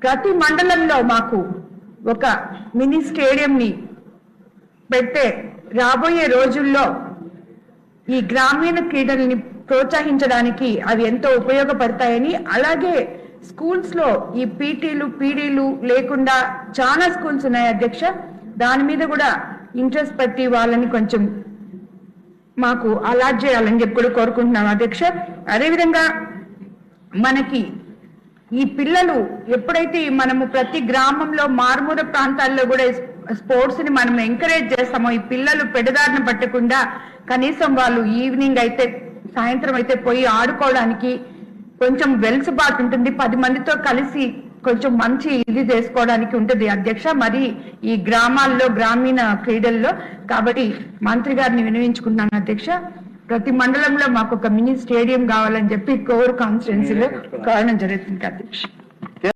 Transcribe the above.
ప్రతి మండలంలో మాకు ఒక మినీ స్టేడియంని పెడితే రాబోయే రోజుల్లో ఈ గ్రామీణ క్రీడల్ని ప్రోత్సహించడానికి అవి ఎంతో ఉపయోగపడతాయని, అలాగే స్కూల్స్ లో ఈ పీటీలు పీడీలు లేకుండా చాలా స్కూల్స్ ఉన్నాయి అధ్యక్ష. దాని మీద కూడా ఇంట్రెస్ట్ పెట్టి వాళ్ళని కొంచెం మాకు అలాట్ చేయాలని చెప్పి కూడా కోరుకుంటున్నాం అధ్యక్ష. అదేవిధంగా మనకి ఈ పిల్లలు ఎప్పుడైతే మనము ప్రతి గ్రామంలో మారుమూల ప్రాంతాల్లో కూడా స్పోర్ట్స్ ని మనం ఎంకరేజ్ చేస్తామో, ఈ పిల్లలు పెడదారిన పట్టకుండా కనీసం వాళ్ళు ఈవినింగ్ అయితే సాయంత్రం అయితే పోయి ఆడుకోవడానికి కొంచెం వెలుసుబాటు ఉంటుంది, 10 మందితో కలిసి కొంచెం మంచి ఇది చేసుకోవడానికి ఉంటుంది అధ్యక్ష. మరి ఈ గ్రామాల్లో గ్రామీణ క్రీడల్లో కాబట్టి మంత్రి గారిని వినవించుకుంటున్నాను అధ్యక్ష. ప్రతి మండలంలో మాకు ఒక మినీ స్టేడియం కావాలని చెప్పి కోర్ కాన్స్టిట్యున్సీలో కారణం జరుగుతుంది అధ్యక్ష.